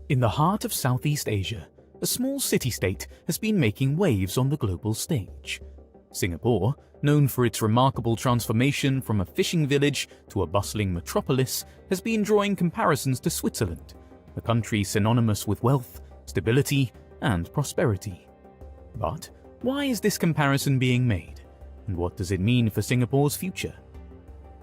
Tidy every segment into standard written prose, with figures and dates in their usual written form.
In the heart of Southeast Asia, a small city-state has been making waves on the global stage. Singapore, known for its remarkable transformation from a fishing village to a bustling metropolis, has been drawing comparisons to Switzerland, a country synonymous with wealth, stability, and prosperity. But why is this comparison being made, and what does it mean for Singapore's future?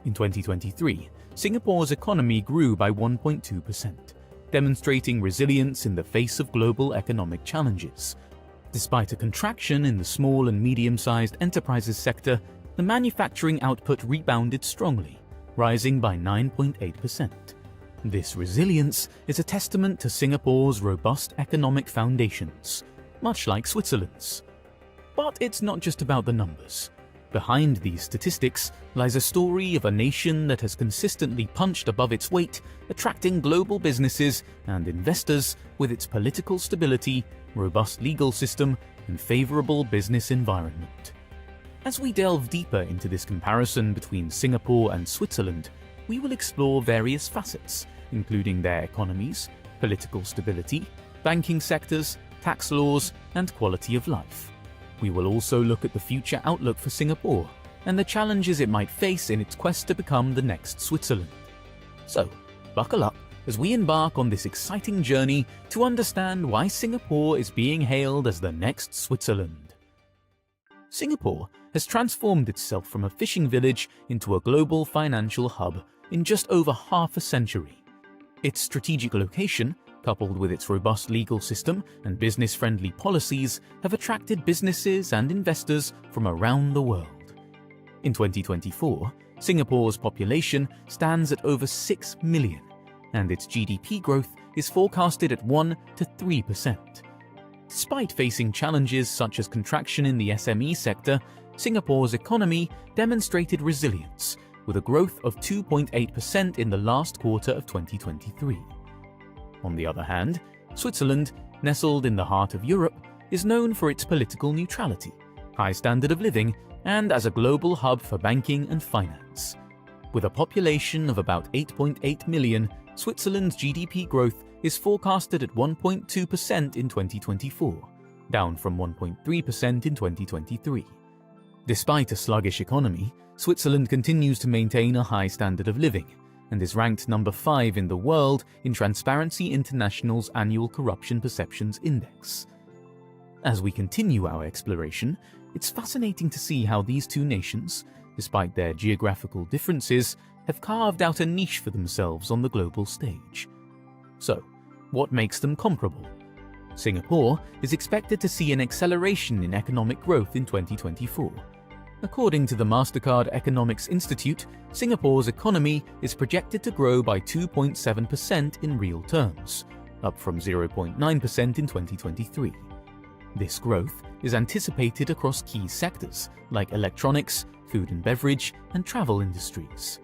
In 2023, Singapore's economy grew by 1.2%. Demonstrating resilience in the face of global economic challenges. Despite a contraction in the small and medium-sized enterprises sector, the manufacturing output rebounded strongly, rising by 9.8%. This resilience is a testament to Singapore's robust economic foundations, much like Switzerland's. But it's not just about the numbers. Behind these statistics lies a story of a nation that has consistently punched above its weight, attracting global businesses and investors with its political stability, robust legal system, and favorable business environment. As we delve deeper into this comparison between Singapore and Switzerland, we will explore various facets, including their economies, political stability, banking sectors, tax laws, and quality of life. We will also look at the future outlook for Singapore and the challenges it might face in its quest to become the next Switzerland. So, buckle up as we embark on this exciting journey to understand why Singapore is being hailed as the next Switzerland. Singapore has transformed itself from a fishing village into a global financial hub in just over half a century. Its strategic location, coupled with its robust legal system and business-friendly policies, have attracted businesses and investors from around the world. In 2024, Singapore's population stands at over 6 million, and its GDP growth is forecasted at 1 to 3%. Despite facing challenges such as contraction in the SME sector, Singapore's economy demonstrated resilience, with a growth of 2.8% in the last quarter of 2023. On the other hand, Switzerland, nestled in the heart of Europe, is known for its political neutrality, high standard of living, and as a global hub for banking and finance. With a population of about 8.8 million, Switzerland's GDP growth is forecasted at 1.2% in 2024, down from 1.3% in 2023. Despite a sluggish economy, Switzerland continues to maintain a high standard of living, and is ranked number 5 in the world in Transparency International's annual Corruption Perceptions Index. As we continue our exploration, it's fascinating to see how these two nations, despite their geographical differences, have carved out a niche for themselves on the global stage. So, what makes them comparable? Singapore is expected to see an acceleration in economic growth in 2024. According to the Mastercard Economics Institute, Singapore's economy is projected to grow by 2.7% in real terms, up from 0.9% in 2023. This growth is anticipated across key sectors like electronics, food and beverage, and travel industries.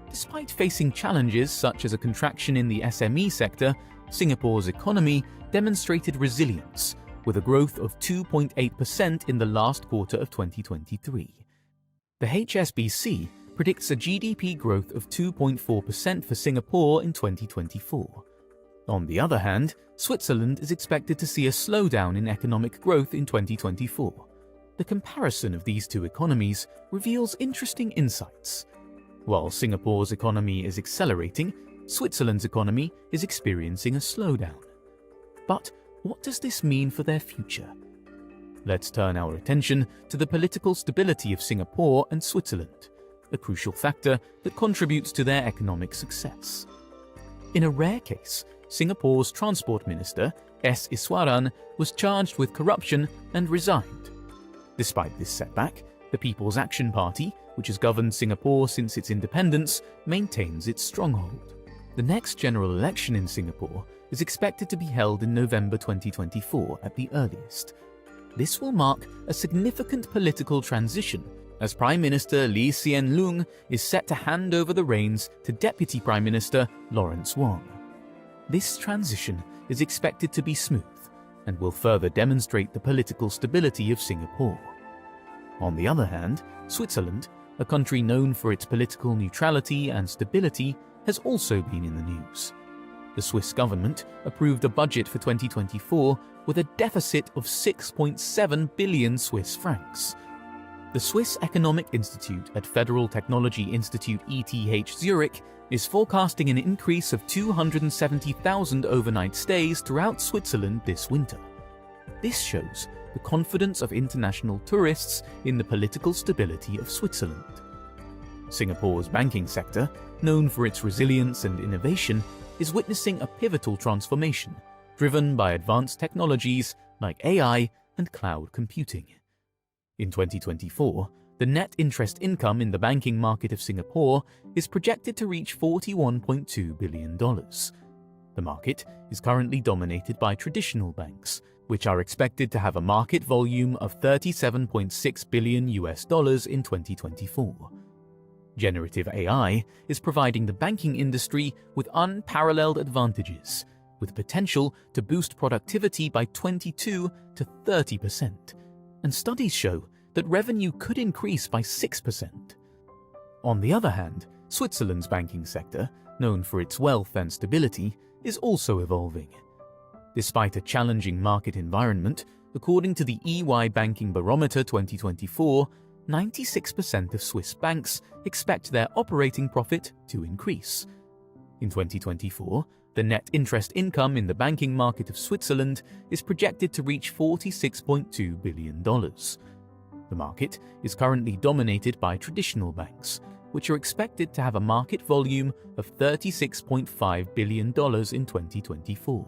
Despite facing challenges such as a contraction in the SME sector, Singapore's economy demonstrated resilience, with a growth of 2.8% in the last quarter of 2023. The HSBC predicts a GDP growth of 2.4% for Singapore in 2024. On the other hand, Switzerland is expected to see a slowdown in economic growth in 2024. The comparison of these two economies reveals interesting insights. While Singapore's economy is accelerating, Switzerland's economy is experiencing a slowdown. But what does this mean for their future? Let's turn our attention to the political stability of Singapore and Switzerland, a crucial factor that contributes to their economic success. In a rare case, Singapore's Transport Minister, S. Iswaran, was charged with corruption and resigned. Despite this setback, the People's Action Party, which has governed Singapore since its independence, maintains its stronghold. The next general election in Singapore is expected to be held in November 2024 at the earliest. This will mark a significant political transition, as Prime Minister Lee Hsien Loong is set to hand over the reins to Deputy Prime Minister Lawrence Wong. This transition is expected to be smooth and will further demonstrate the political stability of Singapore. On the other hand, Switzerland, a country known for its political neutrality and stability, has also been in the news. The Swiss government approved a budget for 2024 with a deficit of 6.7 billion Swiss francs. The Swiss Economic Institute at Federal Technology Institute ETH Zurich is forecasting an increase of 270,000 overnight stays throughout Switzerland this winter. This shows the confidence of international tourists in the political stability of Switzerland. Singapore's banking sector, known for its resilience and innovation, is witnessing a pivotal transformation, driven by advanced technologies like AI and cloud computing. In 2024, the net interest income in the banking market of Singapore is projected to reach $41.2 billion. The market is currently dominated by traditional banks, which are expected to have a market volume of $37.6 billion in 2024. Generative AI is providing the banking industry with unparalleled advantages, with potential to boost productivity by 22 to 30%, and studies show that revenue could increase by 6%. On the other hand, Switzerland's banking sector, known for its wealth and stability, is also evolving. Despite a challenging market environment, according to the EY Banking Barometer 2024, 96% of Swiss banks expect their operating profit to increase. In 2024, the net interest income in the banking market of Switzerland is projected to reach $46.2 billion. The market is currently dominated by traditional banks, which are expected to have a market volume of $36.5 billion in 2024.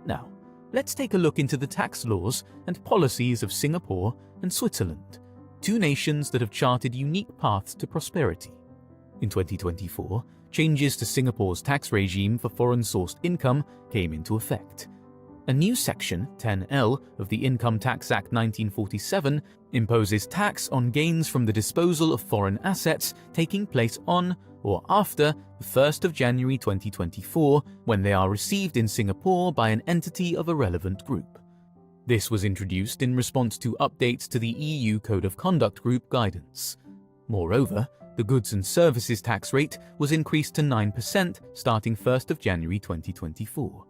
Now, let's take a look into the tax laws and policies of Singapore and Switzerland, two nations that have charted unique paths to prosperity. In 2024, changes to Singapore's tax regime for foreign-sourced income came into effect. A new Section 10L of the Income Tax Act 1947 imposes tax on gains from the disposal of foreign assets taking place on or after the 1st of January 2024 when they are received in Singapore by an entity of a relevant group. This was introduced in response to updates to the EU Code of Conduct Group guidance. Moreover, the goods and services tax rate was increased to 9% starting 1st of January 2024.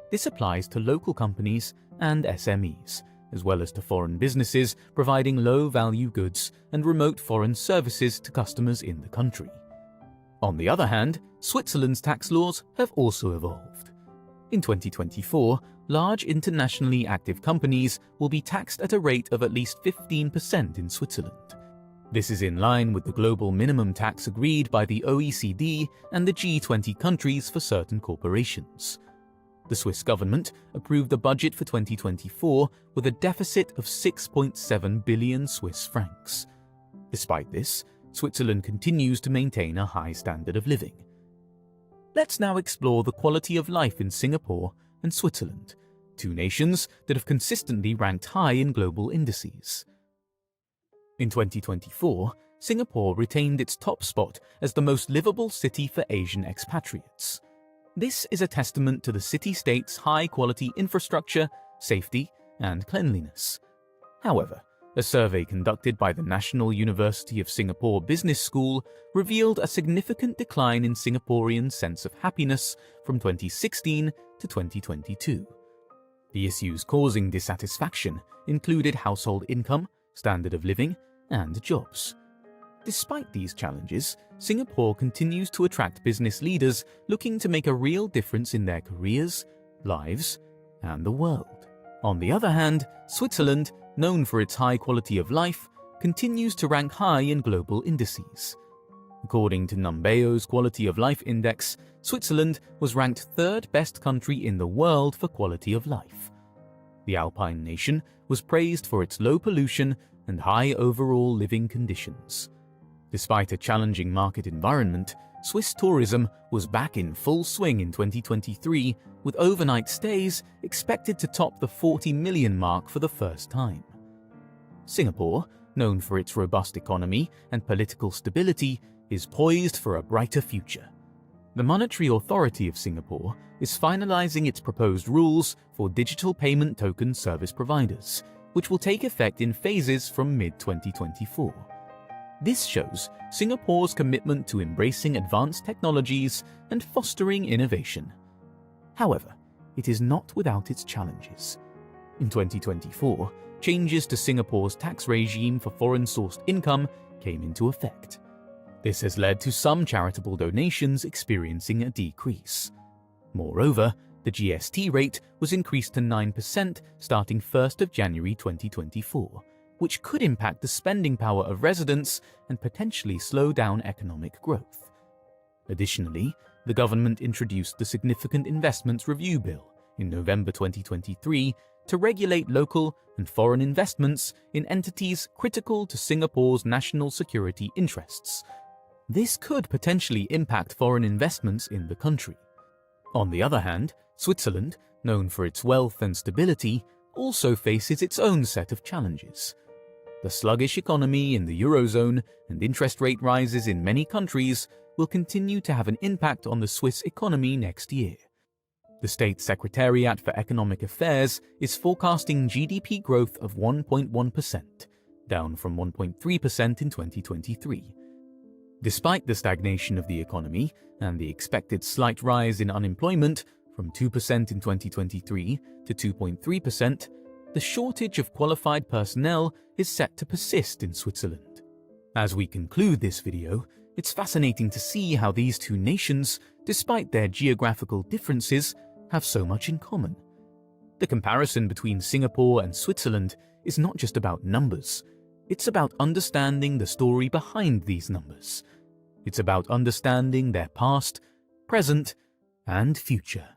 This applies to local companies and SMEs, as well as to foreign businesses providing low-value goods and remote foreign services to customers in the country. On the other hand, Switzerland's tax laws have also evolved. In 2024, large internationally active companies will be taxed at a rate of at least 15% in Switzerland. This is in line with the global minimum tax agreed by the OECD and the G20 countries for certain corporations. The Swiss government approved a budget for 2024 with a deficit of 6.7 billion Swiss francs. Despite this, Switzerland continues to maintain a high standard of living. Let's now explore the quality of life in Singapore and Switzerland, two nations that have consistently ranked high in global indices. In 2024, Singapore retained its top spot as the most livable city for Asian expatriates. This is a testament to the city-state's high-quality infrastructure, safety, and cleanliness. However, a survey conducted by the National University of Singapore Business School revealed a significant decline in Singaporeans' sense of happiness from 2016 to 2022. The issues causing dissatisfaction included household income, standard of living, and jobs. Despite these challenges, Singapore continues to attract business leaders looking to make a real difference in their careers, lives, and the world. On the other hand, Switzerland, known for its high quality of life, continues to rank high in global indices. According to Numbeo's Quality of Life Index, Switzerland was ranked third best country in the world for quality of life. The Alpine nation was praised for its low pollution and high overall living conditions. Despite a challenging market environment, Swiss tourism was back in full swing in 2023, with overnight stays expected to top the 40 million mark for the first time. Singapore, known for its robust economy and political stability, is poised for a brighter future. The Monetary Authority of Singapore is finalizing its proposed rules for digital payment token service providers, which will take effect in phases from mid-2024. This shows Singapore's commitment to embracing advanced technologies and fostering innovation, However, it is not without its challenges. In 2024, changes to Singapore's tax regime for foreign-sourced income came into effect. This has led to some charitable donations experiencing a decrease. Moreover, the GST rate was increased to 9% starting 1st of January 2024, which could impact the spending power of residents and potentially slow down economic growth. Additionally, the government introduced the Significant Investments Review Bill in November 2023 to regulate local and foreign investments in entities critical to Singapore's national security interests. This could potentially impact foreign investments in the country. On the other hand, Switzerland, known for its wealth and stability, also faces its own set of challenges. The sluggish economy in the Eurozone and interest rate rises in many countries will continue to have an impact on the Swiss economy next year. The State Secretariat for Economic Affairs is forecasting GDP growth of 1.1%, down from 1.3% in 2023. Despite the stagnation of the economy and the expected slight rise in unemployment from 2% in 2023 to 2.3%, the shortage of qualified personnel is set to persist in Switzerland. As we conclude this video, it's fascinating to see how these two nations, despite their geographical differences, have so much in common. The comparison between Singapore and Switzerland is not just about numbers. It's about understanding the story behind these numbers. It's about understanding their past, present, and future.